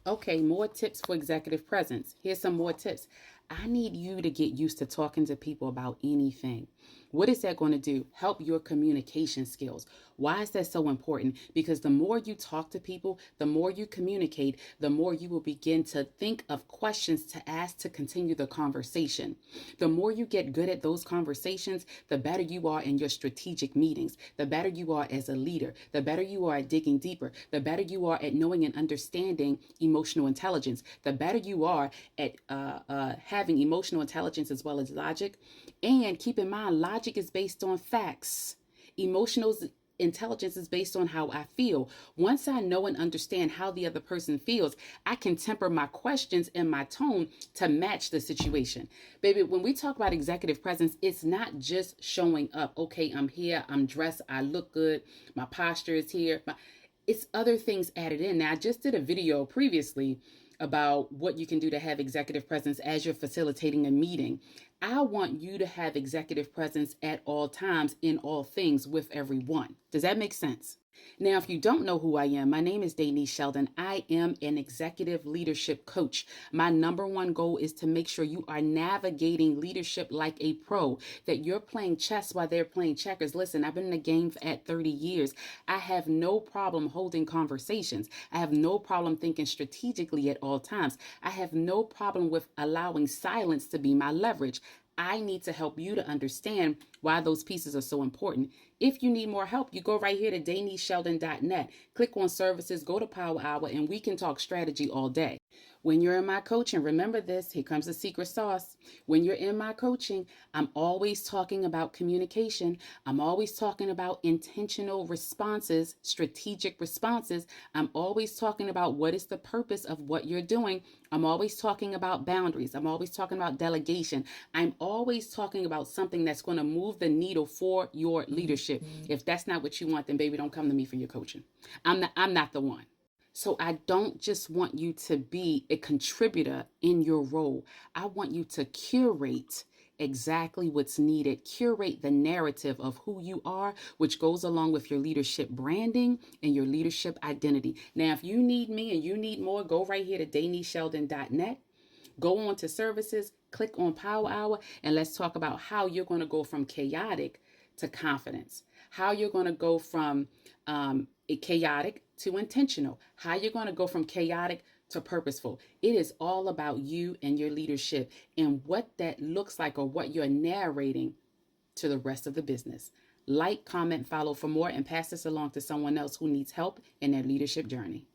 Okay, more tips for executive presence. Here's some more tips. I need you to get used to talking to people about anything. What is that going to do? Help your communication skills. Why is that so important? Because the more you talk to people, the more you communicate, the more you will begin to think of questions to ask to continue the conversation. The more you get good at those conversations, the better you are in your strategic meetings, the better you are as a leader, the better you are at digging deeper, the better you are at knowing and understanding emotional intelligence, the better you are at having emotional intelligence as well as logic. And keep in mind, logic is based on facts. Emotional intelligence is based on how I feel. Once I know and understand how the other person feels, I can temper my questions and my tone to match the situation. Baby, when we talk about executive presence, it's not just showing up. Okay, I'm here, I'm dressed, I look good, my posture is here. It's other things added in. Now, I just did a video previously about what you can do to have executive presence as you're facilitating a meeting. I want you to have executive presence at all times in all things with everyone. Does that make sense? Now, if you don't know who I am, my name is Denise Sheldon. I am an executive leadership coach. My number one goal is to make sure you are navigating leadership like a pro, that you're playing chess while they're playing checkers. Listen, I've been in the game at 30 years. I have no problem holding conversations. I have no problem thinking strategically at all times. I have no problem with allowing silence to be my leverage. I need to help you to understand why those pieces are so important. If you need more help, you go right here to DeniseSheldon.net. Click on services, go to Power Hour, and we can talk strategy all day. When you're in my coaching, remember this, here comes the secret sauce. When you're in my coaching, I'm always talking about communication. I'm always talking about intentional responses, strategic responses. I'm always talking about what is the purpose of what you're doing. I'm always talking about boundaries. I'm always talking about delegation. I'm always talking about something that's going to move the needle for your leadership. If that's not what you want, then baby, don't come to me for your coaching. I'm not the one. So I don't just want you to be a contributor in your role. I want you to curate exactly what's needed, curate the narrative of who you are, which goes along with your leadership branding and your leadership identity. Now, if you need me and you need more, go right here to DeniseSheldon.net. Go on to services, click on Power Hour, and let's talk about how you're going to go from chaotic to confidence, how you're going to go from chaotic to intentional, how you're going to go from chaotic to purposeful. It is all about you and your leadership and what that looks like or what you're narrating to the rest of the business. Like, comment, follow for more, and pass this along to someone else who needs help in their leadership journey.